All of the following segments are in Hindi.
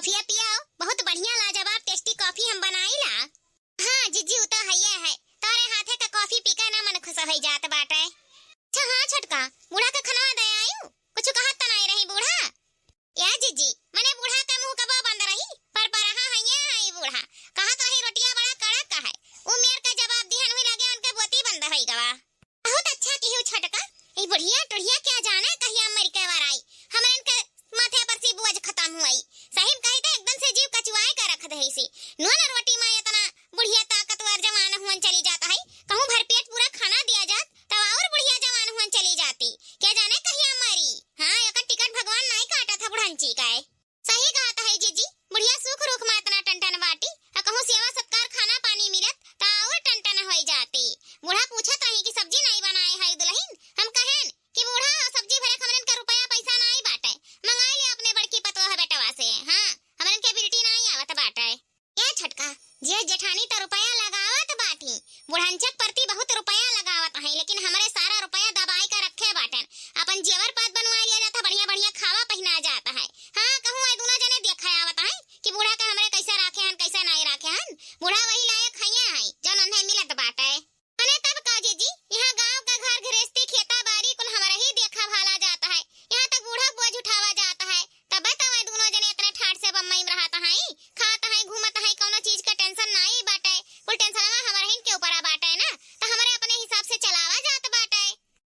कॉफिया पियाओ, बहुत बढ़िया लाजवाब टेस्टी कॉफी हम बनाईला। हाँ जीजी उ तो हइये है, तोरे हाथे का कॉफी पी के ना मन खुश हो जात बाटे। अच्छा हाँ छोटका, बूढ़ा का खनवा दे आयु, कुछ कहत त नहीं रही बूढ़ा। या जीजी मने बूढ़ा का मुंह कबो बंद रही, पर रहा हइये है बूढ़ा, कहत रही रोटियां बड़ा कड़क है, उ मेर का जवाब दिहन हुई लगे उनके बोती बंद होई गवा। बहुत अच्छा किहु छोटका, ई बुढ़िया टुढ़िया क्या जाने कहिया मर के वर आई, हमरन के माथे पर सी बोझ खत्म हुई। सही कही तो एकदम से जीव कचुआए कर रख दही सी, नून रोटी में इतना बुढ़िया ताकतवर जवान हुन चली जाता है, कहूं भर पेट पूरा खाना दिया जात तब और बुढ़िया जवान हुन चली जाती, क्या जाने कहिया मरी। हाँ एक टिकट भगवान नहीं काटा था बुढ़ंची का। सही कहता है जीजी, बुढ़िया सुख रुख में इतना टनटन बाटी, कहूं सेवा सत्कार खाना पानी मिलत ता और टनटन हो जाती। बूढ़ा पूछत रही कि सब्जी नहीं बनाए है दुल्हन, हम कहेन कि बूढ़ा सब्जी भरे हमरन का रुपया पैसा नहीं बाटे, मंगाई ले अपने बड़की पतोह बेटवा से। हाँ हमरन के बिल्टी नहीं आवत बाटे। ये छटका जे जेठानी तो रुपया लगावत बाटी, बुढ़ंचक प्रति बहुत रुपया लगावत है, लेकिन हमारे सारा रुपया दबाई का रखे बाटन, अपन जेवर पात बनवा लिया जाता, बढ़िया बढ़िया खावा पहना जाता है। हाँ कहूं ए दोनों जने देखा आवत है कि बूढ़ा का हमरे कैसे राखे हन कैसे नहीं राखे हन, बूढ़ा वही लायक हइया है जौन उन्हें मिलत बाटे। मने तब का जीजी यहाँ गांव का घर गृहस्थी खेती बाड़ी कुल हमारा ही देखा भाला जाता है, यहाँ तक बूढ़ा बोझ उठावा जाता है, तब बताओ दोनों जने इतने ठाट से बम्मई में रहता है, खाता है घूमता है, कोनो चीज का टेंशन नहीं बाटे, कुल टेंशन हमारे ही के ऊपर बाटे ना, तो हमारे अपने हिसाब से चलावा जात बाटे।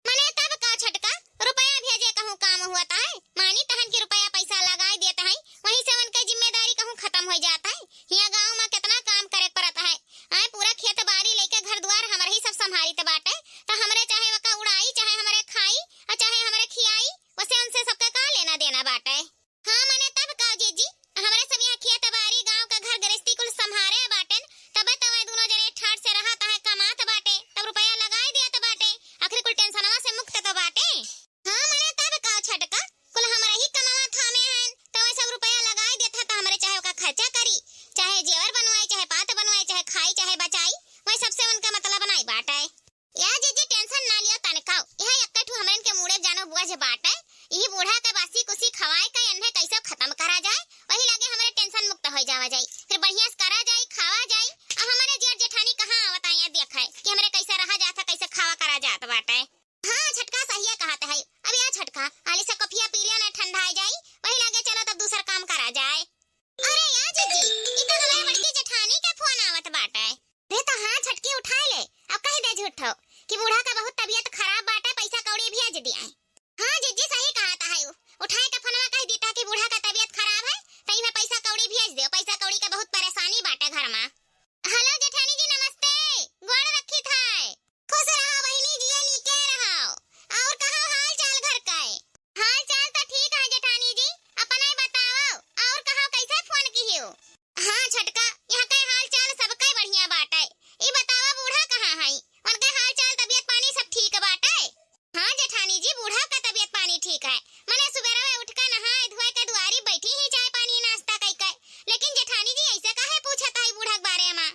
मने तब का छटका रुपया भेजे कहूं काम हुआता है, मानी तहन के रुपया पैसा लगाई देता है, वहीं से उनका जिम्मेदारी कहूं खत्म हो जाता है। यहाँ गांव में कितना काम करे पड़ता है, आए पूरा खेत बाड़ी लेके घर द्वार हमारे ही सब संभालित बाटे, तो हमरे चाहे वका उड़ाई चाहे हमारे खाई और चाहे हमारे खियाई, वैसे उनसे सबका का लेना देना बाटे। हाँ मने तब का जीजी हमारे सब यहाँ खेत बाड़ी गांव का घर गृहस्थी कुल संभारे बाटन, तब तब दोनों जने ठाट से रहता है, कमात बाटे, तब रुपया लगाई देत बाटे, आखिर कुल टेंशनवा से मुक्त तो बाटे। हाँ मने तब का छटका कुल हमारे ही कमावा थामे हन, तो वही सब रुपया लगाई देता तो हमारे चाहे का खर्चा करी, चाहे जेवर बनवाई चाहे पात बनवाई चाहे खाई चाहे बचाई, वही सबसे उनका मतलब नहीं बाटे। या जीजी टेंशन ना लियो तनकाओ, यह इकट्ठू हमरन के मुड़े जानो बुआ जे बाटे, यही बूढ़ा का बासी कुसी खवाए का अन्हे कैसे खत्म करा जाए, वही लगे हमारे टेंशन मुक्त हो जावा जाए, फिर बढ़िया से करा जाए खावा जाए। अब हमारे जेठ जेठानी कहाँ आवत है देखे कि हमारे कैसे रहा जाता कैसे खावा करा जात बाटे। हाँ छटका सही कहते है, अब या छटका आली से कॉफिया पी लिया ना ठंडा आ जाए, वही लगे चलो तब दूसरा काम करा जाए। अरे या जीजी ई तो हमारे बड़की जेठानी के फोन आवत बाटे। रे तो हाँ छटकी उठा ले, अब कह दे झूठो कि बूढ़ा का बहुत तबीयत खराब बाटे, पैसा कौड़ी भेज दिया है। हाँ जीजी सही कहता है, उठाए का फोनवा कह देता कि बूढ़ा का तबीयत खराब है, तई में पैसा कौड़ी भेज दो, पैसा कौड़ी का बहुत परेशानी बाटे घर में। हेलो जेठानी जी नमस्ते, गोड़ रखी थाए, खुश रहो बहिनी जी नीके रहो, और कहो हाल चाल घर का है। हाल चाल तो ठीक है जेठानी जी, अपना बताओ और कहो कैसे फोन कियो। हाँ छटका यहाँ के हाल चाल सबका बढ़िया बाटे, ई बताओ बूढ़ा कहाँ है, उनके हाल चाल तबीयत पानी सब ठीक बाटे। हाँ जेठानी जी बूढ़ा का तबीयत पानी ठीक है, मने सुबह में उठ कर नहाए धोए के दुआरी बैठी ही चाय पानी नाश्ता कई के, लेकिन जेठानी जी ऐसे काहे पूछत है बूढ़ा के बारे में।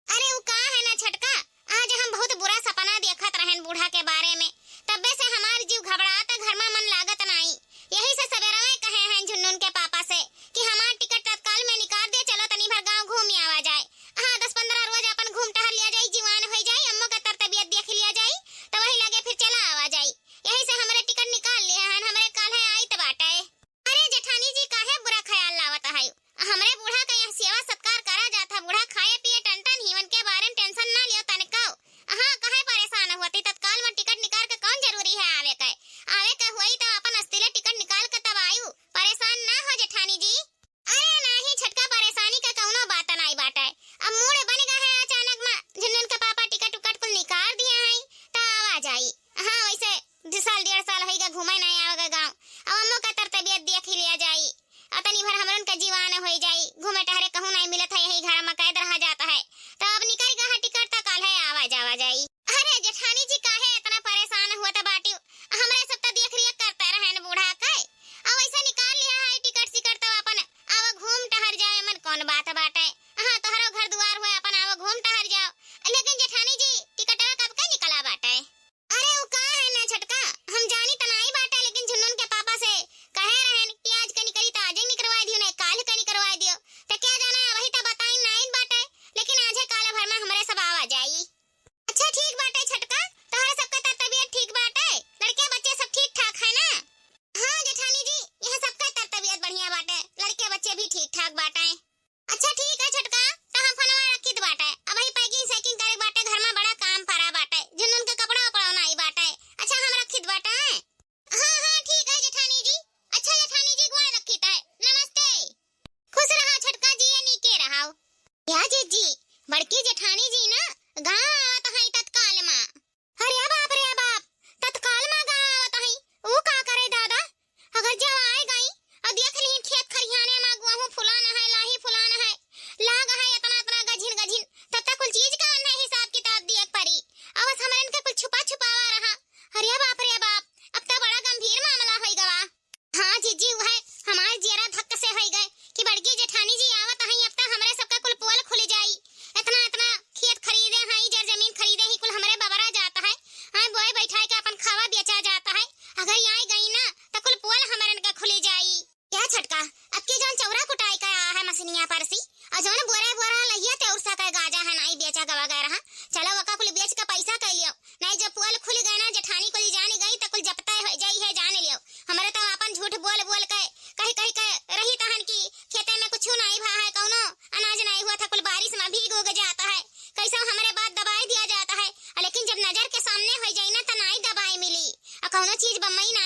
अरे वो का है ना छटका, आज हम बहुत बुरा सपना देखत रहन बूढ़ा के बारे में, तब्बे से हमार जीव घबराता, घर में मन लागत नहीं, यही से सवेरा में कहे हैं झुन्नुन के पापा से कि हमार टिकट तत्काल में निकाल दे, चलो तनी भर गांव घूम आवा जाए। हाँ 10-15 रोज अपन घूम टहल लिया जाए, जीवान हो जाए, अम्मो का तबीयत देख लिया जाए, तो वही लगे फिर चला आवा जाए, यही से हमारे टिकट निकाल लिए हैं, हमारे काल है आई तो बाटे। अरे जेठानी जी काहे बुरा ख्याल लावत है, हमारे बूढ़ा का यहाँ सेवा सत्कार करा जाता, बूढ़ा खाए पिए टन ही उनके बारे में टेंशन ना लियो तनकाओ। हाँ काहे परेशान होती, तत्काल में टिकट निकाल के कौन जरूरी है आवे के, आवे के हुई तो अपन अस्तिले टिकट निकाल के तब आयु, परेशान ना हो जेठानी जी। अरे नहीं छटका परेशानी का कौनो बात नहीं बाटे, अब मूड बन गया है अचानक में, झुन्नुन के पापा टिकट उकट कुल निकाल दिया है तो आवा जाई। हाँ वैसे 2 साल 1.5 साल होइगा घूमे नहीं आवेगा गाँव, अब अम्मो का तबीयत देख ही लिया जाई, अतनी भर हमरन का जीवान हो जाई, घूमे टहरे कहूं नहीं मिलत है, यही घर में कैद रहा जाता है, तो अब निकल गया टिकट तो कल है आवा जावा जाई। अरे जेठानी जी काहे इतना परेशान हुआ तो बाटी, हमरे सब तो देख रिया करते रहे बूढ़ा के, अब ऐसा निकाल लिया है टिकट सिकट तो अपन आवा घूम टहर जाए, मन कौन बात बाटे। हाँ तोहरो घर द्वार हुए अपन आवा घूम टहर जाओ, लेकिन जेठानी जी टिकटवा कब का निकला बाटे। अरे वो का है ना छटका, हम जानी तो नहीं बाटे, लेकिन झुन्नुन के पापा से कहे रहन कि आज का निकली तो आज ही निकलवा दियो, नहीं काल का निकलवा दियो,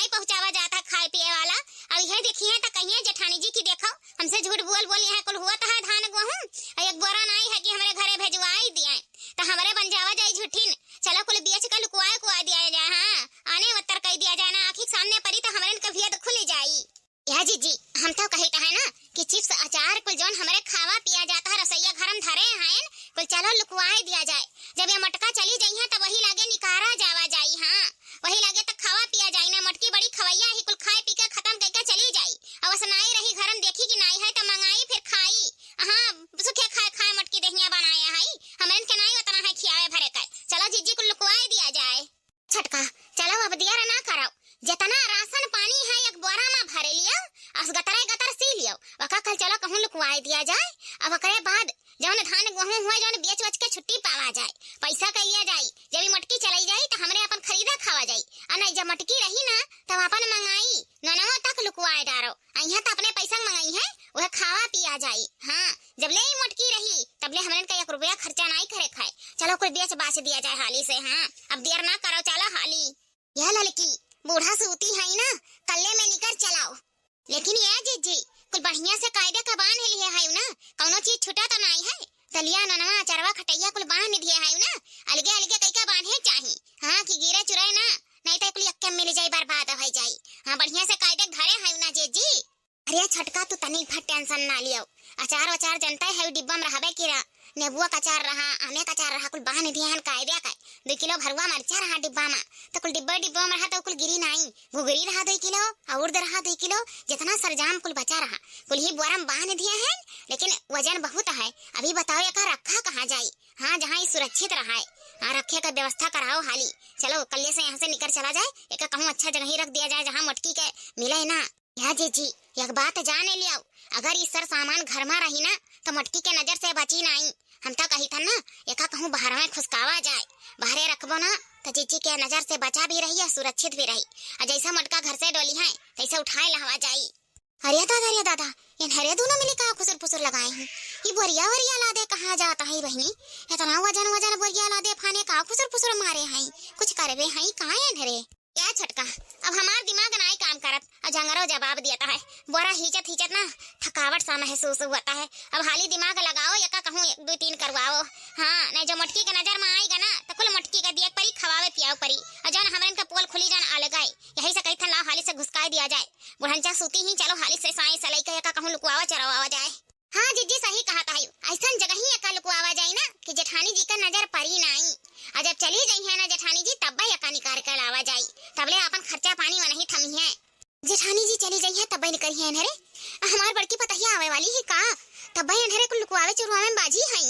नहीं पहुंचावा जाता खाए पिए वाला। अब यह देखिए तो कहिए जेठानी जी की देखो हमसे झूठ बोल बोल यहाँ कुल हुआ है धान गेहूं और एक बोरा नहीं है कि हमारे घरे भेजवाई दिए तो हमारे बन जावा जाए झूठिन। चलो कुल बेच कर लुकवाए कुआ दिया जाए। हाँ आने उत्तर कह दिया जाए ना आखिर सामने पड़ी तो हमारे कभी तो खुल जाई। यह जी हम तो कही है ना कि चिप्स अचार कुल जौन हमारे खावा पिया जाता है रसोईया घर में धरे हैं कुल चलो लुकवाए दिया जाए। जब ये मटका चली जाई है तो वही लागे निकारा जावा जाई। हाँ वही लागे तो खावा पिया जाई ना मटकी बड़ी खवैया ही कुल खाए पी के खत्म करके चली जाई। अब सुनाई रही घर में देखी कि नहीं है तो मंगाई फिर खाई। हाँ सुखे खाए खाए मटकी दहिया बनाया है हमारे के नहीं उतना है खियावे भरे कर। चलो जीजी को लुकवाए दिया जाए। छटका चलो अब दिया ना करो जितना राशन पानी है एक बोरा में भरे लियो अस गतरे गतर सी लियो वका कल चलो कहूं लुकवाए दिया जाए। अब ओकरे बाद जौन धान गेहूं हुआ जौन बेच वच के छुट्टी पावा जाए पैसा कर लिया जाए। जब ये मटकी चलाई जाए तो हमरे अपन खरीदा खावा जाए और नहीं जब मटकी रही ना तब अपन मंगाई ननवा तक लुकवाए डारो यहाँ तो अपने पैसा मंगाई है वह खावा पिया जाए। हाँ जब ले मटकी रही तब ले हमरे का 1 रुपया खर्चा नहीं करे खाए। चलो कोई बेच बाच दिया जाए हाली से। हाँ अब देर ना करो चलो हाली। यह लड़की बूढ़ा सूती है ना कल्ले में निकल चलाओ लेकिन ये जीजी कुछ बढ़िया से कायदे का बांध लिए है ना कौनो चीज छुटा तो नहीं है। तलिया ननवा चरवा खटैया कुल बांध दिए है ना अलगे अलगे कई का बांधे चाहिए। हाँ कि गिरे चुराए ना नहीं तो कुल यक्के मिल जाए बर्बाद हो जाए। हाँ बढ़िया से कायदे घरे है ना जीजी। अरे छटका तू तनी भर टेंशन ना लियो अचार वचार जनता है डिब्बा में रहबे किरा नेबुआ का अचार रहा आमे का अचार रहा कुल बांध दिया है कायदे का 2 किलो भरुआ मरचा रहा डिब्बा में तो कुल डिब्बा में रहा तो कुल गिरी नहीं घुगरी रहा 2 किलो और रहा 2 किलो जितना सरजाम कुल बचा रहा कुल ही बोरा में बांध दिया है लेकिन वजन बहुत है। अभी बताओ ये का रखा कहाँ जाई। हाँ जहाँ ये सुरक्षित रहा है हाँ रखे का व्यवस्था कराओ हाली। चलो कल से यहाँ से निकल चला जाए एक कहूँ अच्छा जगह ही रख दिया जाए जहाँ मटकी के मिले ना। यह जी एक बात जाने लिया अगर इस सर सामान घर में रही ना तो मटकी के नजर से बची नहीं। हम तो कही था ना एका कहूँ बाहर में खुशकावा जाए बाहरे रखबो ना तो जीजी के नजर से बचा भी रही और सुरक्षित भी रही और जैसा मटका घर से डोली है तैसे उठाए लहवा जाई। अरे दादा इन हरे दोनों मिली कहा खुसुर फुसुर लगाए हैं ये बोरिया वरिया ला दे कहाँ जाता है बहनी इतना वजन वजन बोरिया ला दे फाने का खुसुर फुसुर मारे हैं कुछ करवे हैं कहाँ है धरे। क्या छटका अब हमार दिमाग नहीं काम करत और झंगरो जवाब देता है बोरा हिचत ना थकावट सा महसूस होता है। अब हाली दिमाग लगाओ एका कहूँ 1 2 3 करवाओ। हाँ नहीं जो मटकी के नजर में आएगा ना तो कुल मटकी का दिया परी खवावे पियाओ परी और जौन हमारे इनका पोल खुली जान अलग आए यही से कही था ला हाली से घुसकाई दिया जाए बुढ़ंचा सूती ही चलो हाली से साई सलाई का एका कहूँ लुकवावा चरवावा जाए। हाँ जीजी सही कहा था ऐसा जगह ही एका लुकवावा जाए ना कि जेठानी जी का नजर परी नहीं और जब चली गई है ना जेठानी जी तब एका निकाल कर लावा जाए तबले अपन खर्चा पानी में नहीं थमी है। जेठानी जी चली गई है तब निकली है नरे हमार बड़की पतहिया आवे वाली है का तब नरे को लुकवावे चुरवावे में बाजी है।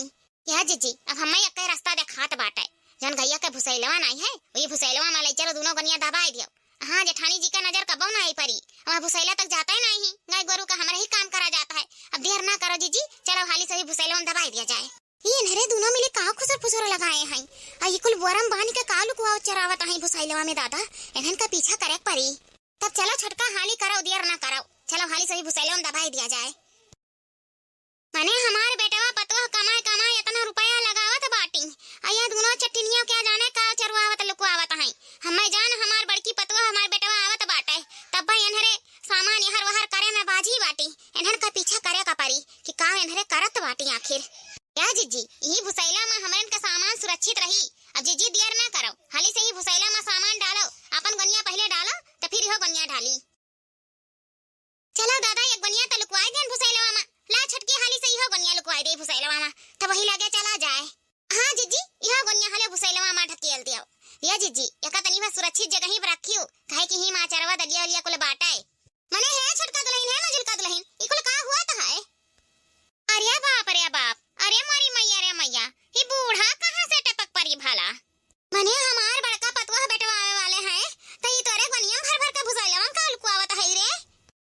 यह जीजी अब हमें एक रास्ता देखात बाटे जन गैया के भुसैलवा नहीं है वही भुसैलवा में ले चलो दोनों गनिया दबाई दियो। हाँ जेठानी जी का नजर कबो ना आई परी वहाँ भुसैला तक जाता ही नहीं गाय गोरू का हमारा ही काम करा जाता है। अब देर ना करो जीजी चलो हाली से भुसैलवा में दबाई दिया जाए। ये नरे दोनों मिले का खुसर फुसर लगाए हैं आ ये कुल बोरम बांध के का लुकवाओ चरावत हैं भुसैलवा में दादा इन्हन का पीछा करे परी। तब चलो छटका हाली करो देर ना करो चलो हाली से भुसैलवा में दबाई दिया जाए। माने हमारे बेटवा पतवा कमाए कमाए इतना रुपया लगावत बाटी आया दोनों चट्टिनिया क्या जाने का चरवावत लुकवावत हैं। हमें जान हमार बड़की पतवा हमार बेटवा आवत बाटे तब भाई इन्हरे सामान यहर वहर करे में बाजी बाटी इन्हन का पीछा करे का परी कि का इन्हरे करत बाटी आखिर। क्या जीजी यही भुसैला में हमारे का सामान सुरक्षित रही। अब जीजी देर ना करो हाली से ही भुसैला में सामान डालो अपन गनिया पहले डालो तो फिर यह गनिया डाली। चलो दादा एक गनिया तो लुकवाई देन भुसैलवा में ला छटकी हाली से यह गनिया लुकवाई दे भुसैलवा में तो वही लगे चला जाए। हाँ जीजी यह गनिया हाले भुसैलवा में ढकेल दियो। या जीजी एका तनी बा सुरक्षित जगह ही रखियो काहे कि ही माचरवा दलिया वलिया कुल बाटाए मने है छटका दुल्हन है मजुल का दुल्हन ई कुल का हुआ था है। अरे बाप अरे मारी मैया रे मैया ये बूढ़ा कहाँ से टपक परी भला मने हमार बड़का पतवा बेटवा आवे वाले हैं तो ये तोरे गनिया भर भर के भुसैलवा का लुकवावत है रे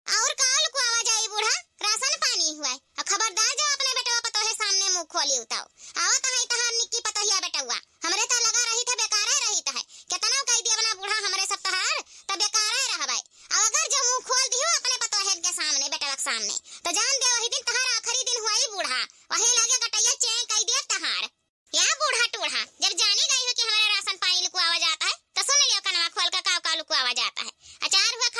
और का लुकवावा जाई बूढ़ा राशन पानी हुआ है खबरदार जो अपने बेटवा पतोहे सामने मुंह खोली उताओ आवत है तहार निक्की पतोहिया बेटवा हमरे ता लगा रही था बेकार रही था कितना कह दिया बना बूढ़ा हमरे सब तहार तब बेकार रहबे अब अगर जो मुंह खोल दियो अपने पतोहे के सामने बेटवा के सामने तो जान दे वही दिन तहार आखिरी दिन हुआ ही बूढ़ा वही लगे गटैया चें कह दिया तहार। या बूढ़ा टूढ़ा जब जाने गई हो कि हमारे राशन पानी लुकवावा जाता है तो सुन लियो कनवा खोल का काव का लुकवावा जाता है अचार हुआ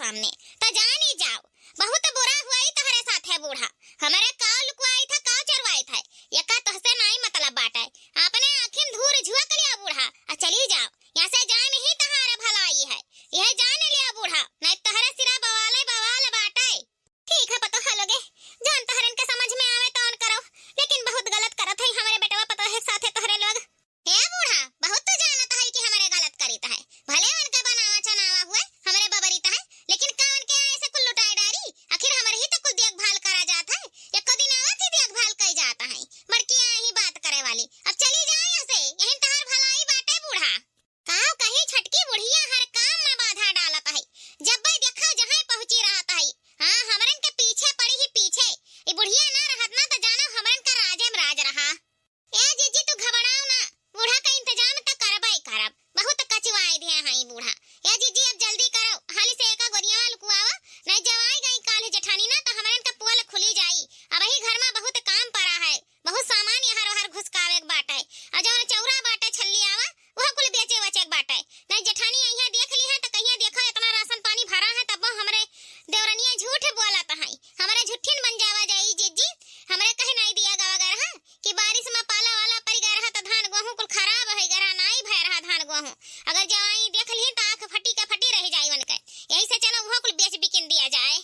सामने, तो जान ही जाओ बहुत बुरा हुआ ही तुम्हारे साथ है बूढ़ा। हमारे काव लुकवाई था, काव चरवाई था, ये का तोहसे नहीं मतलब बात है। आपने आँखिन धूर झुक लिया बूढ़ा, और चली जाओ यहाँ से, जान ही तुम्हारा भलाई है, यह जान लिया बूढ़ा, नहीं तुम्हारा सिरा बवाल बात है। ठीक है पता हलोगे, जान तोहरन के समझ में आवे तो ऑन करो, लेकिन बहुत गलत करत है हमारे बेटवा पता है साथे तोहरे लोग। हे बूढ़ा बहुत तो जानत है कि हमारे गलत करीत है, भले उनका बनावा चनावा हुआ हमारे बबरीत है, लेकिन कान के ऐसे कुल लुटाई डारी, आखिर हमारे ही तो कुल देखभाल करा जाता है, एक दिन आवत ही देखभाल कई जाता है, बड़की ही बात करे वाली। अब चली जाए यहाँ से, यही तोहर भलाई बाटे बूढ़ा। काव कहीं छटकी बुढ़िया हर काम में बाधा डालत है, जब भाई देखा जहाँ पहुंची रहता है। हाँ हमरन के पीछे पड़ी ही पीछे, ये बुढ़िया ना रहत ना तो जानो हमरन का राजे में राज रहा। ए जीजी तू घबराओ ना, बूढ़ा का इंतजाम तो करबई करब, बहुत कचवाई दिया है बूढ़ा। या जीजी अब जल्दी करो, हाली से एका गोरिया लुकुआवा, नहीं जवाई गई काल जेठानी ना तो हमरन का पोल खुली जाई। अब ही घर में बहुत काम पड़ा है, बहुत सामान यहाँ वहाँ घुसकावे के बाटे, और जौन चौरा बाटे छल्ली आवा वह कुल बेचे वचे के बाटे। नहीं जेठानी यहाँ देख ली है तो कहिया देखो इतना राशन पानी भरा है, तब हमरे देवरनिया झूठ बोलत है, हमारे झूठिन बन जावा जाई जीजी। हमरे कहे नहीं दिया गवा गरहा कि बारिश में पाला वाला पड़ गया रहा तो धान गेहूं कुल खराब है गरहा, नहीं भय रहा धान गेहूं, अगर जवाई देख ली तो आंख फटी के फटी रह जाई उनके, यही से चलो वो कुल बेच बिकिन दिया जाए।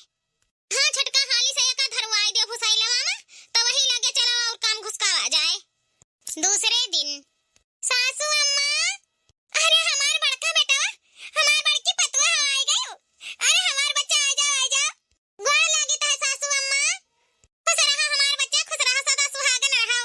हाँ छटका हाली से एका धरवाई दे भुसाई लेवा में, तो वही लगे चलो और काम घुसकावा जाए। दूसरे दिन सासू अम्मा, अरे हमार बड़का बेटा, हमार बड़की पतवा आई गयो, अरे हमार बच्चा आ जाओ गोड़ लागी है सासू अम्मा। खुश रहा हमार बच्चा, खुश रहा सदा सुहागन रहो।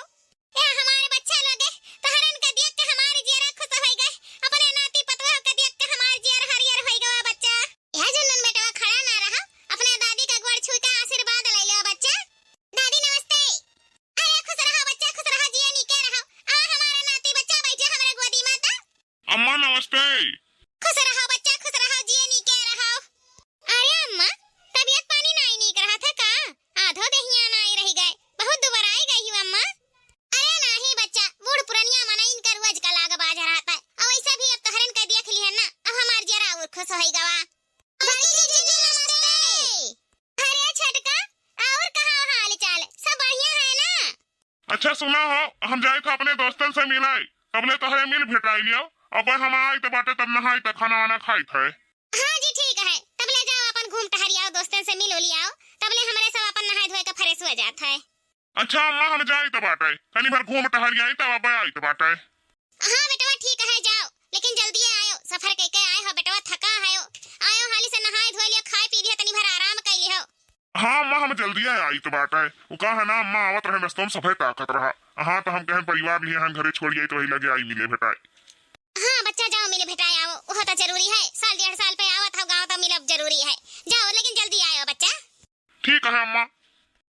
ए हमारे बच्चा लगे तहरन के देख के हमारी जियरा खुश होई गए, अपने नाती पतवा के देख के हमार जियर हरियर होई गवा बच्चा। यह जनन बेटा खड़ा ना रहा, अपने दादी का गोड़ छू के आशीर्वाद ले लो बच्चा। दादी नमस्ते। अरे खुश रहो बच्चा, खुश रहो, जिया नीके रहो, आ हमारा नाती बच्चा बैठे हमारे गोदी में तो। अम्मा नमस्ते। खुश रहो बच्चा, खुश रहो, जिए नीके रहो। अरे अम्मा तबीयत पानी नहीं नीक रहा था का, आधो देहिया नहीं रह गए, बहुत दुबराई गई हूँ अम्मा। अरे नहीं बच्चा, बूढ़ पुरनिया मना इनका रोज का लाग बाज रहता है, और वैसे भी अब तहरन का देख ली है ना, अब हमार जरा और खुश होई गवा। अरे छटका और कहाँ हाल चाल, सब बढ़िया है ना? अच्छा सुना हो, हम जाए थे अपने दोस्तन से मिलाए, तबले तोहरे मिल भेटाई लियो, अब हम आए तो बाटे तब नहाई तो खाना वाना खाई थे। हाँ जी ठीक है, तब ले जाओ अपन घूम टहरियाओ, दोस्तन से मिलो लियाओ, तब ले हमारे सब अपन नहाए धोए के फ्रेश हो जाता है। अच्छा अम्मा हम जाए तो बाटे, कहीं भर घूम टहरी आई तब अब आई तो बाटे। हाँ बेटवा ठीक है जाओ, लेकिन जल्दी आयो, सफर करके आए हो बेटवा, थका है आयो, हाली से नहाए धोए लिया, खाए पी लिया, तनी भर आराम कर लियो। हाँ अम्मा हम जल्दी आई तो बाटे, वो कहा है ना अम्मा आवत रहे मस्तों सफे ताकत रहा। हाँ तो हम कहें परिवार लिए हम घरे छोड़िए तो वही लगे आई मिले भेटाए। हाँ बच्चा जाओ मिले भेटाए आओ, वो तो जरूरी है, साल डेढ़ साल पे आवत हो गाँव तो मिलब जरूरी है, जाओ लेकिन जल्दी आयो बच्चा। ठीक है अम्मा।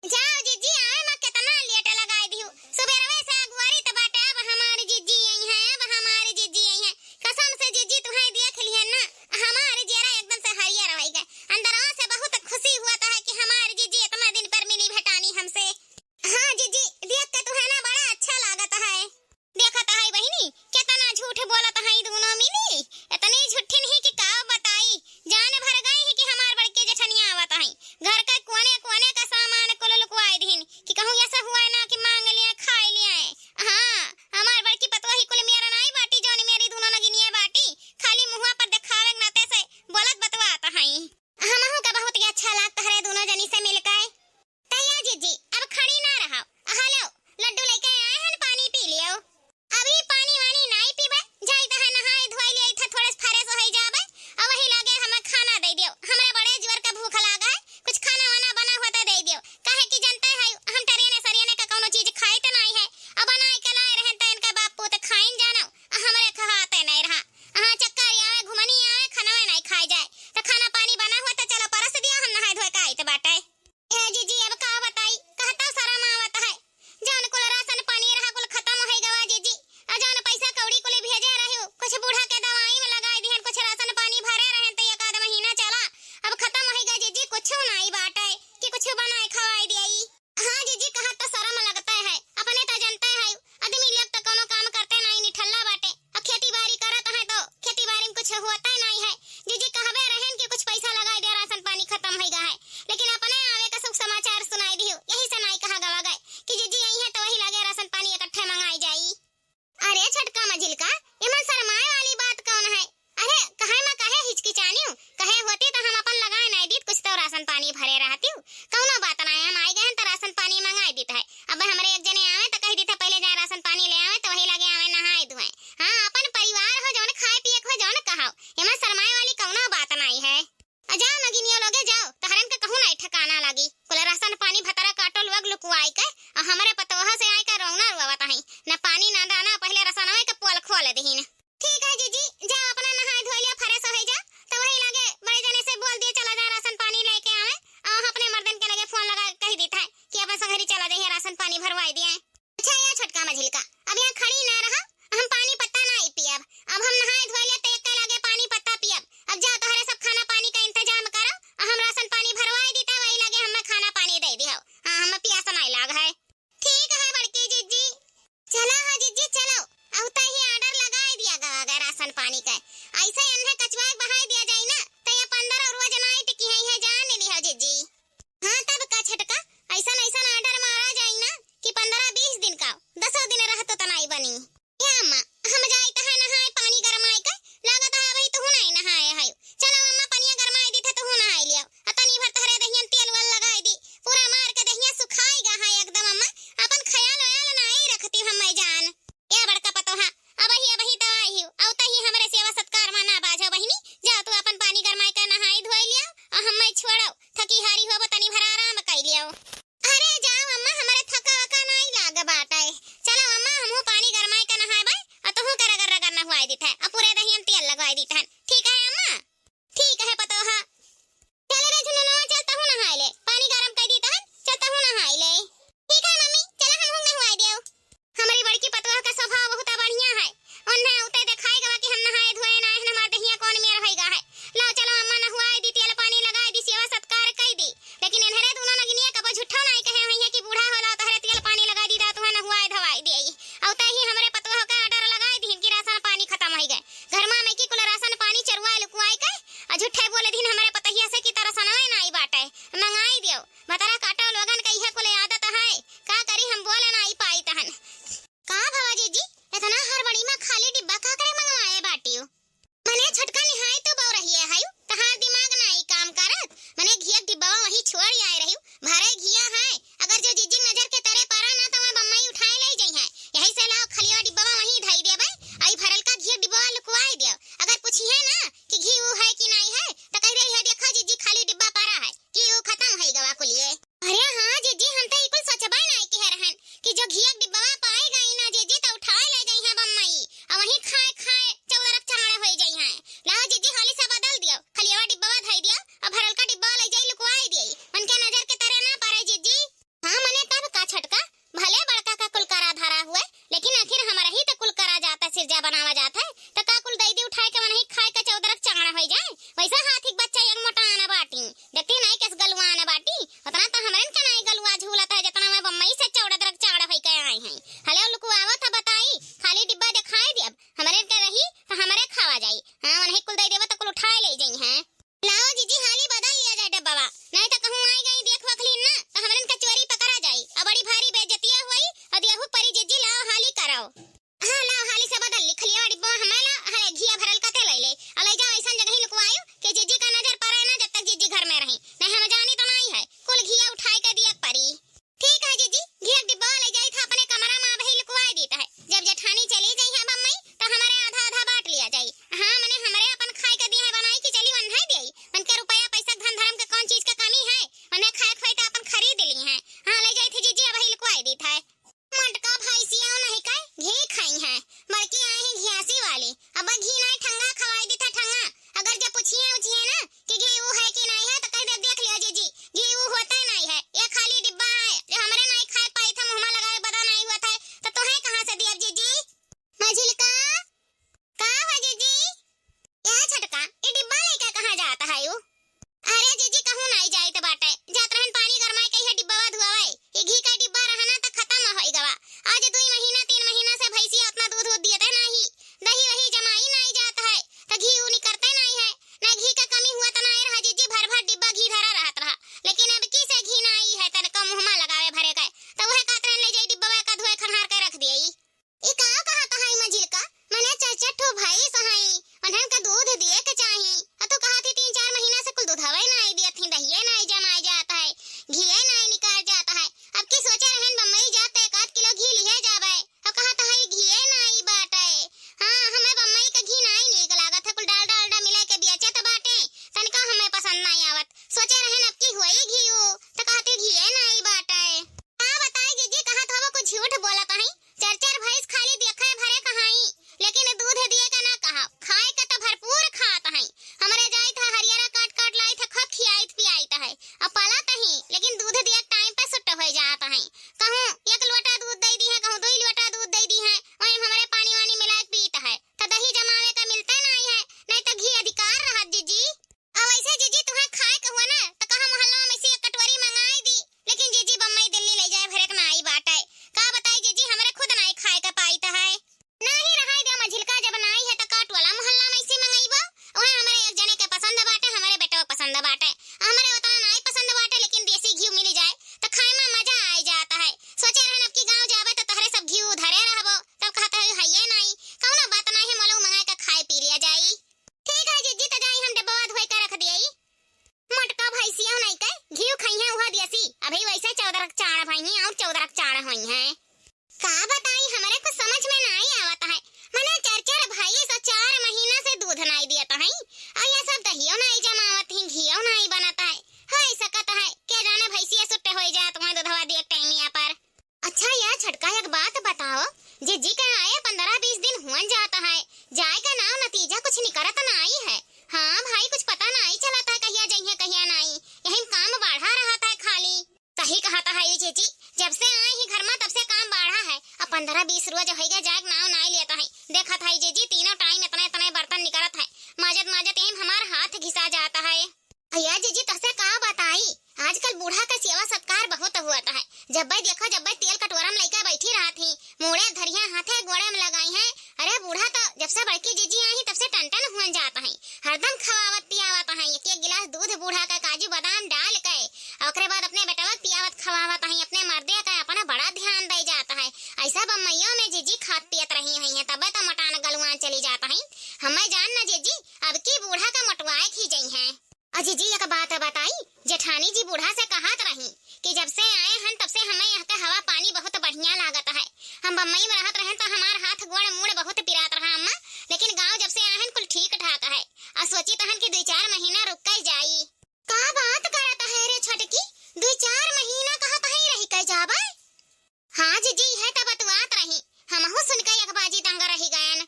जाओ जीजी, आए मैं कितना लेट लगाई दी हूँ, सुबह से अगवारी तो बाटे, अब हमारी जीजी आई है, अब हमारी जीजी आई है, कसम से जीजी तुम्हें देख ली है ना, हमारी जरा एकदम से हरियर हो गए, अंदरों से बहुत खुशी हुआ था कि हमारी जीजी इतना दिन पर मिली भेटानी हमसे। हाँ जीजी देख के तुम्हें ना बड़ा अच्छा लागत है, देखा था है बहिनी कितना झूठ बोलत है दोनों मिली, इतनी झूठी नहीं कि का बताई, जान भर गई है कि हमार बड़के जेठनिया आवत है, घर के कोने कोने का भरे रहती हूँ। कौनो बात ना है, हम आई गए तो राशन पानी मंगाई देता है। अब हमारे एक जने आवे तो कह देता पहले जाए राशन पानी ले आवे तो वही लगे आवे नहाए धोए। हाँ अपन परिवार हो जौन खाए पिए हो जौन कहाओ, एमा शर्माए वाली कौनो बात नहीं है। जाओ नगिनियो लोगे जाओ, तहरन के कहूँ नहीं ठिकाना लगी। कुल राशन पानी भतरा काटल वग लुकुआई के और हमारे पतोहा से आई का रौना रुआवत है न पानी न दाना, पहले रसन के पोल खोल दहीन। ठीक है जीजी, जाओ अपना नहाए धोए लिया फ्रेश हो जा तो वही लगे बड़े जने से बोल दिए चला जा राशन पानी लेके आवे और अपने मर्दन के लगे फोन लगा कह देता है कि अपन संगरी चला जाइए राशन पानी भरवाई दिए। अच्छा ये छोटका मझिलका, अब यहाँ खड़ी ना रहा, हम पानी पत्ता नहीं पियब। अब हम नहाए धोए लिया तो एक लगे पानी पत्ता पियब। अब जाओ तोहरे सब खाना पानी का इंतजाम करो और हम राशन पानी भरवाई देता वही लगे हमें खाना पानी दे दियो। हाँ हमें प्यास नहीं लाग है। ठीक है बड़की जीजी, चलो हाँ जीजी चलो, औता ही ऑर्डर लगाई दिया। पसंद बाटे, हमरे उतना नहीं पसंद बाटे, लेकिन देसी घी मिल जाए तो खाए में मजा आ जाता है। सोचे रहन अब की गांव जावे तो तहरे सब घी धरे रहबो, तब कहता है हइये नहीं कौनो बात नहीं मोलू मंगाए के खाए पी लिया जाई। ठीक है जीजी तो जाई हम डब्बा धोई के रख दियई। मटका भैंसिया नहीं के घी खइहे उहा देसी, अभी वैसे 14 रख चाड़ भई और 14 रख चाड़ होई है। का बताई हमरे को समझ में नहीं आवत है, मने 4 भाई सो 4 महीना से दूध नहीं दियत है, और ये सब दहियो नहीं जमावत ही, घियो नहीं बनता है, होई सकत है के जाने भैंसिया सुट्टे होई जात वहां दूधवा दिए टाइमिया पर। अच्छा यार छटका एक बात बताओ, जीजी के आए 15-20 दिन हुआ जाता है, जाएगा ना नतीजा कुछ निकलत नहीं है। हाँ भाई कुछ पता नहीं चलता है कहिया जइहे कहिया नहीं, यही काम बढ़ा रहता है खाली। सही कहता है ये जीजी, जब से आए ही घर में तब से काम बढ़ा है, अब 15-20 रोज होइगा जाग नाव नहीं लेता है। देखा था जीजी तीनों टाइम इतने इतने बर्तन निकलत है, माजत माजत यही हमार हाथ घिसा जाता है। भैया जीजी तसे का बताई, आजकल बूढ़ा का सेवा सत्कार बहुत हुआ है, जब भाई देखो जब भाई तेल कटोरा में लेकर बैठी रहा थी, मुड़े धरिया हाथे गोड़े में लगाई है। अरे बूढ़ा तो जब से बड़की जीजी आई तब से टन हुआ जाता है, हरदम खवावत पियावत है, एक गिलास दूध बूढ़ा का काजू बादाम डाल के, और बाद अपने बेटवा पियावत खवावत है, अपने मर्दे का अपना बड़ा ध्यान दे जाता है। ऐसा बम्मैया में जीजी खात पियत रही है तब तो मटान गलुआ चली जाता है। हमें जान ना जीजी अब की बूढ़ा का मटवाए खींच है। जीजी एक बात बताई, जेठानी जी बूढ़ा से कहत रही कि जब से आए हैं तब से हमें यहाँ का हवा पानी बहुत बढ़िया लागत है, हम बम्बई में रहत रहे तो हमार हाथ गोड़ मुड़ बहुत पिरात रहा अम्मा, लेकिन गांव जब से आए हैं कुल ठीक ठाक है, और सोची तहन कि 2-4 महीना रुक के जाई। का बात करत है रे छटकी, 2-4 महीना कहत है रही के जाबे? हाँ जीजी है तब बतवात रही, हमहु सुन के एक बाजी दंग रही गयन।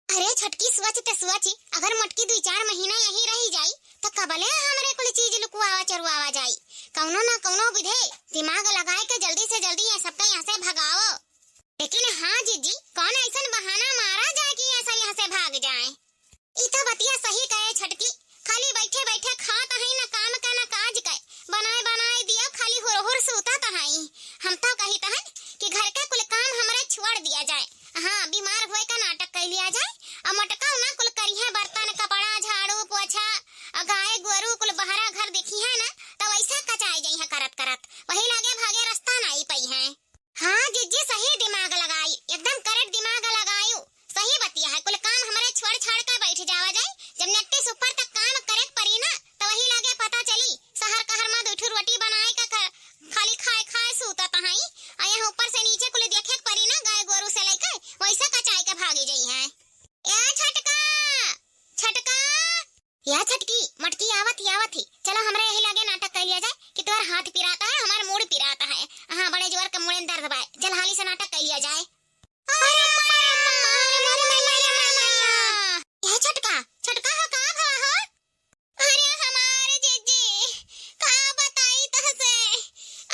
अरे छटकी सोच ते सोच, अगर मटकी 2-4 महीना यही रही जाई तो कबले हमरे कुल चीज लुकुआवा चरुआवा जाई, कौनो ना कौनो विधे दिमाग लगाए के जल्दी से जल्दी ये सबका यहाँ से भगाओ। लेकिन हाँ जीजी कौन ऐसा बहाना मारा जाए कि ऐसा यहाँ से भाग जाए। इतना बतिया सही कहे छटकी, खाली बैठे बैठे खात है ना काम का ना काज के, बनाए बनाए दिया खाली हुर सूता तहाई। हम तो कही तहन कि घर के कुल काम हमरे छोड़ दिया जाए, हाँ बीमार हुए का नाटक कर लिया जाए, और मटका ना कुल करिए बर्तन कपड़ा झाड़ू पोछा, गाय गोरू कुल बहरा घर देखी है ना तो वैसा कचाई जाई है करत करत, वही लागे भागे रास्ता नहीं पई है। हाँ जीजी सही दिमाग लगाई, एकदम करेक्ट दिमाग लगायू, सही बतिया है, कुल काम हमारे छोड़ छाड़ कर बैठ जावा जाए, जब नेट्टी सुपर तक काम करे परी ना तो वही लागे पता चली शहर कहर में 2 रोटी बनाए का खाली खाए खाए सूता तहाई, और यहाँ ऊपर से नीचे कुल देखे परी ना गाय गोरू से लेकर वैसा कचाई के भागी जाई है। या छटका छटका या छटकी मटकी आवत ही, चलो हमरे यही लागे नाटक कर लिया जाए कि तोर हाथ पिराता है हमार मूड पिराता है, हाँ बड़े जोर के मुड़े दर्द बाय, चल हाली से नाटक कर लिया जाए। यह छटका छटका हो का भवा हो? अरे हमारे जीजी का बताई तहसे,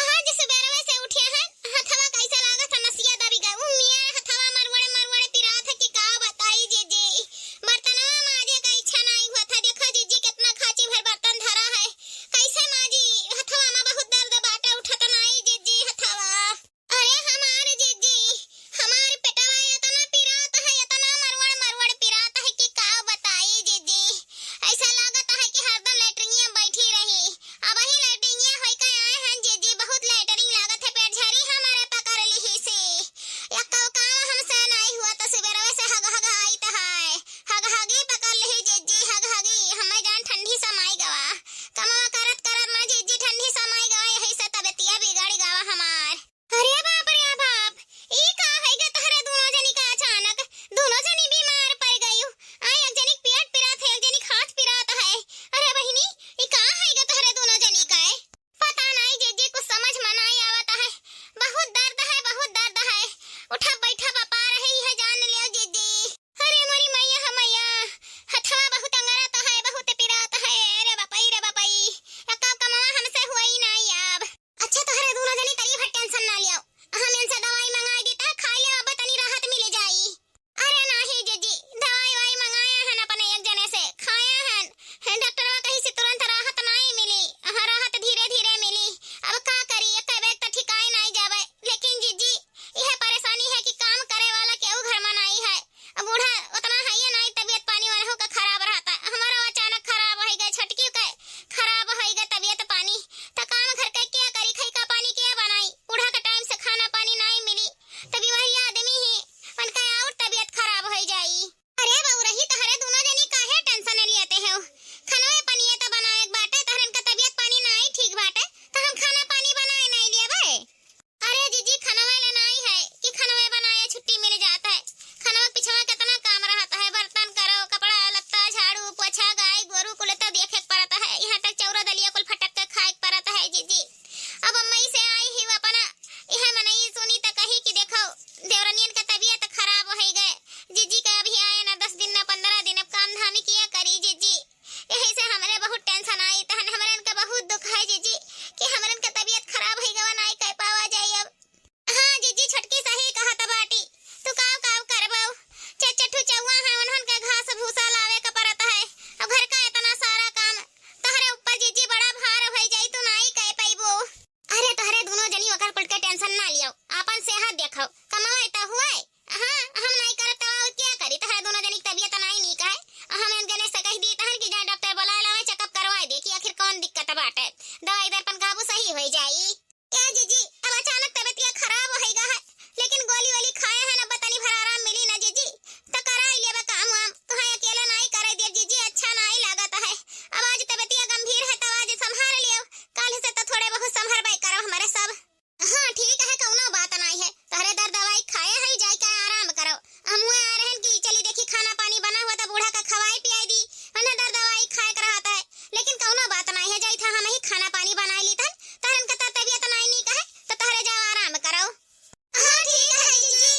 आज सवेरे से उठे हैं हथवा कैसे लागत है नसिया दबी गए, मियां हथवा मरवड़े पिरात है कि का बताई जीजी, बर्तनवा माजे का इच्छा नहीं हुआ था, देखो जीजी कितना खाची भर बर्तन धरा है, कैसे कि हमरन का तबीयत खराब है गवा नहीं कह पावा जाए अब। हाँ जीजी छोटकी सही कहा त बाटी, तू काव काव करबो, चचठू चौवा है उन्हन का घास भूसा लावे का परत है, अब घर का इतना सारा काम तहरे ऊपर जीजी बड़ा भार हो जाई, तू नहीं कह पाइबो। अरे तहरे दोनों जनी ओकर पड़ के टेंशन ना लियो, अपन सेहत देखो, कमाए त हुए। हाँ हम नहीं करत तो क्या करी, तहरे दोनों जनी की तबीयत नहीं है, हम इन जने से कह दी तहन कि जा डॉक्टर बुला लावे, चेकअप करवाए दे कि आखिर कौन दिक्कत बाटे, दवाई दर्पण काबू सही हो जाई। क्या जीजी अब अचानक तबीयत खराब होएगा है, लेकिन गोली वाली खाए है ना, बतानी भर आराम मिली ना जीजी, तो कराई लेबा काम वाम, तुहां अकेले नहीं करे दे जीजी, अच्छा नहीं लागत है। अब आज तबीयत गंभीर है तो आज संभाल लियो, कल से तो थोड़े बहुत संभरबे करो हमारे सब। हाँ ठीक है, कौनो बात नहीं है, तहरे दर दवाई खाए है, जाई के आराम करो। हम हुए आ रहे कि चली देखी खाना पानी बना हुआ तो बूढ़ा का खवाई पियाई दी, अन्य दर दवाई खाए कर रहता है, लेकिन कौनो बात नहीं है, जाई था हम ही खाना पानी बना ली था, तहरन का तबीयत नहीं का है तो तहरे जाओ आराम करो। हाँ ठीक है जीजी।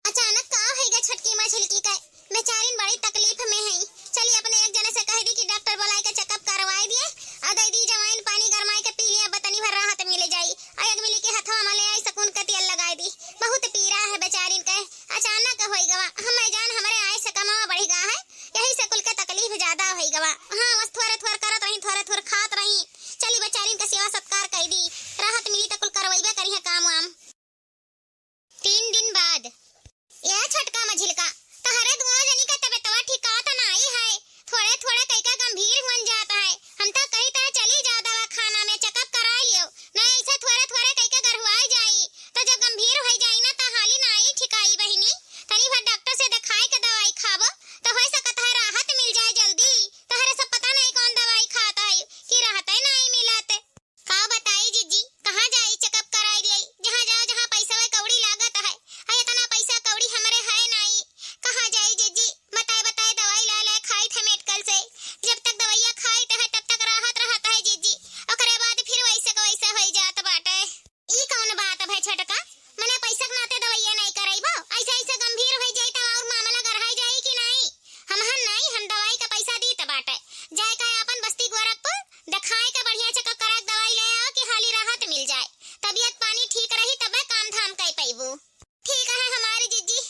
अचानक का होएगा छटकी मछली का, बेचारीन बड़ी तकलीफ में है, चलिए अपने एक जने से कह दी कि डॉक्टर बुलाए के चेकअप करवाई दिए, और दे दी जवाइन पानी गरमाए के पी लिया, बतनी भर राहत मिल जाई, और एक मिली के हथवा में ले आई सकून का तेल लगाई दी, बहुत पीरा है बेचारीन के, अचानक होएगा हम जान हमरे आए से कमावा बढ़ गया है, यही से कुल के तकलीफ ज्यादा होएगा। हाँ बस थोड़े थोड़े करत रही, थोड़े थोड़े खात रही, चली बेचारीन का सेवा सत्कार कर दी, राहत मिली तो कुल करवाइबे करी है काम वाम। 3 दिन बाद यह छटका मझिलका तहरे दोनों जनी का तबीयतवा ठिकात नहीं है, थोड़े थोड़े कई का गंभीर बन जाता है, हम तो कहीं तरह चली जाओ दवा खाना में चेकअप करा लियो, नहीं ऐसे थोड़े थोड़े कई का गरहुआई जाई, तो जब गंभीर हो जाई ना तो हाली नहीं ठिकाई बहिनी, तनी भर डॉक्टर से दिखाई के दवाई खाबो तो हो सकता है राहत मिल जाए जल्दी, तहरे सब पता नहीं कौन दवाई खाता है कि राहत ही नहीं मिलत। का बताई जीजी कहाँ जाई चेकअप कराई दिए, जहाँ जाओ जहाँ पैसा वे कौड़ी लागत है, इतना पैसा कौड़ी हमारे है नहीं, कहाँ जाई जीजी बताए बताए दवाई ला ला खाई थे मेडिकल से, जब तक दवाइयाँ खाई है तब तक राहत रहता है जीजी, ओकरे बाद फिर वैसे का वैसे हो जात बाटे। ई कौन बात है छटका, मने पैसा के नाते दवाइयाँ नहीं कराइबो, ऐसे ऐसे गंभीर हो जाई तो और मामला गढ़ाई जाई कि नहीं, हम दवाई का पैसा दी त बाटे, जाए का अपन बस्ती गोरखपुर दिखाए के बढ़िया चेकअप करा के दवाई ले आओ कि हाली राहत मिल जाए, तबीयत पानी ठीक रही तबे काम धाम कर पाइबू। ठीक है हमारी जीजी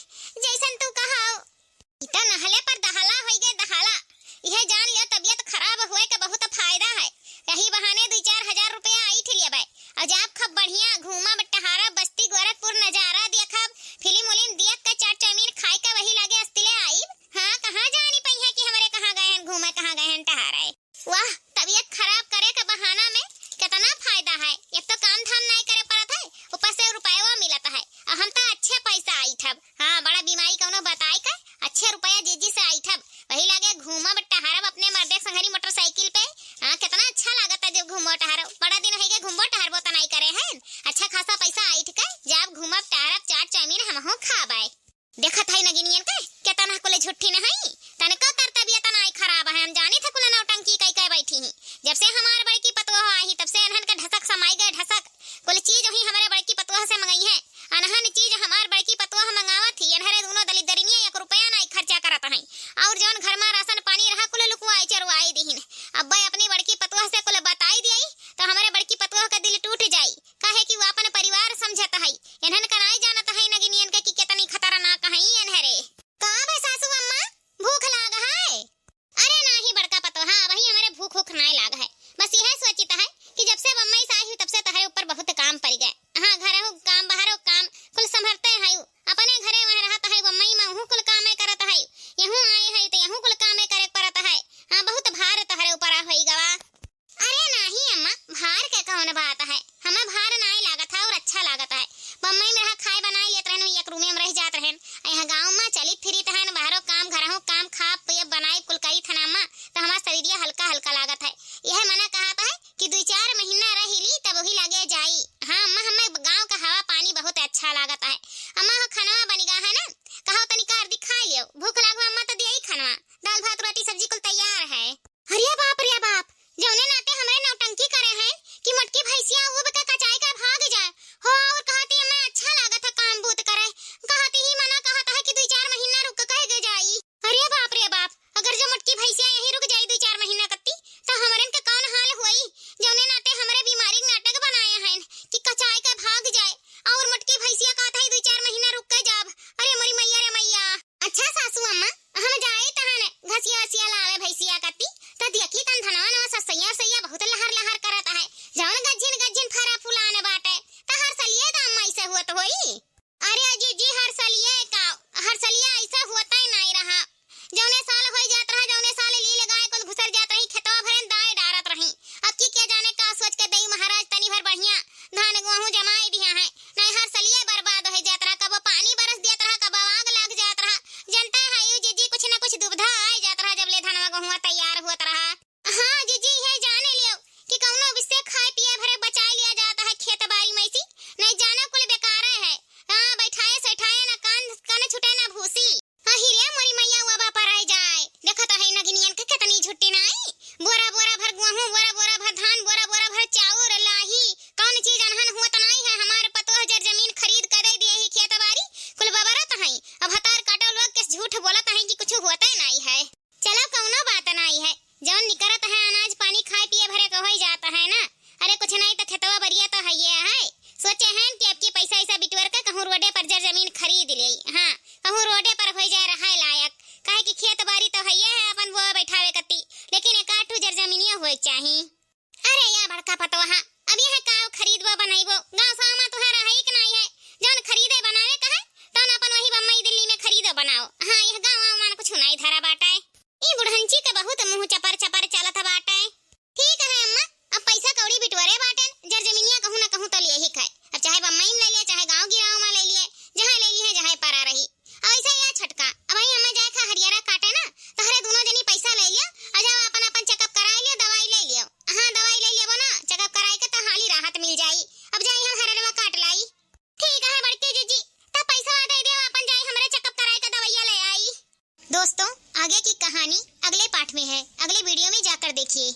जैसन तू कहाओ। इतना नहले पर दहाला होई गए दहाला, यह जान लियो तबीयत खराब हुए के बहुत फायदा है, यही बहाने 2-4 हजार रुपया आई थे लिया भाई, और जाप खब बढ़िया घूमा बटहारा बस्ती गोरखपुर नजारा देखब, फिल्म उलिम देख के चाट चाउमीन खाए के वही लगे अस्तिले आई। हाँ कहाँ जानी पई है कि हमारे कहाँ गए हैं घूमे, कहाँ गए हैं टहराए, वाह तबीयत खराब करे के बहाना में कितना फायदा है, एक तो काम धाम नहीं करे पड़त है, ऊपर से रुपया मिलता है, और हम तो अच्छे पैसा आई थब। हाँ बड़ा बीमारी कौनो बताई का अच्छे रुपया जीजी से आई थब, वही लगे घूमा टहरब अपने मर्दे संघरी मोटरसाइकिल पे। हाँ कितना अच्छा लागत है जब घूमो टहरो, बड़ा दिन है घूमो टहरबो तो नहीं करे हैं, अच्छा खासा पैसा आई ठिका, जब घूमब टहरब चाट चाउमीन हमहू खाबाई। देखत है नगिनियन के केतना कुले झुट्ठी न है, तनको तर तबीयत नहीं खराब है, हम जानी थे कुल नौटंकी कई कई बैठी ही, जब से हमारे बड़की पतोह आई तब से अनहन का ढसक समाई गए, ढसक कुल चीज वही हमारे बड़की पतोह से मंगाई है, अनहन चीज हमार बड़की पतोह मंगावत थी, अनहरे दोनों दलित दरिनिया 1 रुपया नहीं खर्चा करत है, और जौन घर में राशन पानी रहा कुल लुकवाई चरवाई दीहिन, अब अपनी बड़की पतोह से कुल बताई दिई तो हमारे बड़की पतोह का दिल टूट जाई, काहे कि वो अपन परिवार समझत है, इन्हन का नहीं जानत है नगिनियन के कि कितनी खतरनाक है इन्हरे। का बे सासू अम्मा भूख लाग है? अरे नहीं बड़का पतोह, हाँ वही हमारे भूख नहीं लाग है, बस यह सोचित है कि जब से बम्मई से आई हूँ तब से तहरे ऊपर बहुत काम पड़ गए, हाँ घर हो काम बाहर हो काम कुल संभरते है, अपने घरे वहाँ रहता है बम्मई में वहू कुल काम करत है, यहू आए है तो यहू कुल काम करे पड़ता है, हाँ बहुत भार तहरे ऊपर होई गवा। अरे नहीं अम्मा भार के कौन बात है, हमें भार नहीं लागत है और अच्छा लागत है, बम्मई में रहा खाए बनाई लेत रहन, एक रूमे में रह जात रहन, यहाँ गाँव में चली फिरी तहन बाहरों काम घरों काम खा पिए बनाए कुल करी थनामा तो हमारा शरीर हल्का हल्का लागत है, यह मना कहता है कि 2-4 महीना रही ली तब वही लगे जाई। हाँ अम्मा हमें गाँव का हवा पानी बहुत अच्छा लागत है, अम्मा हो खाना बनी गा है ना, कहो तनी कार दिखा लियो, भूख लागो अम्मा तो दिया खाना, दाल भात रोटी सब्जी कुल तैयार है। अरे बाप जौने नाते हमारे नौटंकी करे हैं कि मोटकी भैंसिया वो बका कचाई जौन गज्जिन गज्जिन फरा फुलाने बाटे त हर सलिए का अम्मा ऐसा हुआ तो होई। अरे जी हर सलिए ऐसा होता ही नहीं रहा। जौने साल हो जात रहा, जौने साल ली लगाए कुल घुसर जात रही, खेतवा भरे दाए डारत रही। अब की क्या जाने का सोच के दई महाराज तनी भर बढ़िया धान गेहूं जमाई दिया है, नहीं हर सलिए बर्बाद हो जात रहा। कब पानी बरस दिया रहा, कब आग लग जात रहा। जनता है यू जीजी कुछ न कुछ दुविधा आ जात रहा जब ले धनवा गेहूं तैयार होत रहा। हाँ जीजी है जाने लियो कि कौनो बिस्से खाए पिए भरे बचा लिया जाता है खेत बाड़ी में सी, नहीं जाना कुल बेकार है। हाँ बैठाए सैठाए ना कान छुटे ना भूसी। हाँ हिरिया मोरी मैया हुआ बापा रह जाए। देखो तो है नगिनियन के कितनी झुट्टी नहीं। बोरा बोरा भर गेहूं, बोरा बोरा भर धान, बोरा बोरा भर चाउर लाही। कौन चीज अनहन हुआ नहीं है। हमारे पतो जर जमीन खरीद कर दे दिए ही खेत बाड़ी कुल बबरत है। अब हतार काटो लोग के झूठ बोलत है कि कुछ होता ही नहीं है। चलो कौनो बात नहीं है, जौन निकरत है अनाज पानी खाए पिए भरे को हो जाता है ना। अरे कुछ नहीं तो खेतवा बरिया तो है ये है। सोचे हैं कि अब की पैसा ऐसा बिटवर के कहूँ रोडे पर जर जमीन खरीद ले। हाँ कहूँ रोडे पर हो जाए रहा लायक, काहे कि खेत बाड़ी तो है अपन वो बैठावे कती, लेकिन एक आठू जर जमीनिया होए चाहिए। अरे या बड़का पतोहा अब यह काव खरीदबो बनाइबो, गांव सामा तुहरा है कि नहीं है। जौन खरीदे बनावे कहे तौन अपन वही बम्बई दिल्ली में खरीदो बनाओ। हाँ यह गांव मान कुछ नहीं धरा बाटे। ई बुढ़ंची के बहुत मुंह चपर चपर चलत बाटे। ठीक है अम्मा, अब पैसा कौड़ी बिटवरे बाटे, जर जमीनिया कहूँ ना कहूँ तो ले ही खाए। अब चाहे बम्बई में ले लिए, चाहे गांव गिराव में ले लिए, जहाँ ले ली है जहाँ परा रही। अब ऐसा या छटका अब वही हमें जाए खा हरियारा काटे ना तो हरे दोनों जनी पैसा ले लियो, आ जाओ अपन अपन चेकअप कराई लियो, दवाई ले लियो। हाँ दवाई ले लियो ना, चेकअप कराई के तो हाली राहत मिल जाई। अब जाई हम हरे में काट लाई। ठीक है बड़के जीजी, तब पैसा दे दियो, अपन जाई हमरे चेकअप कराई के दवाइयां ले आई। दोस्तों आगे की कहानी अगले पाठ में है, अगले वीडियो में जाकर देखिए।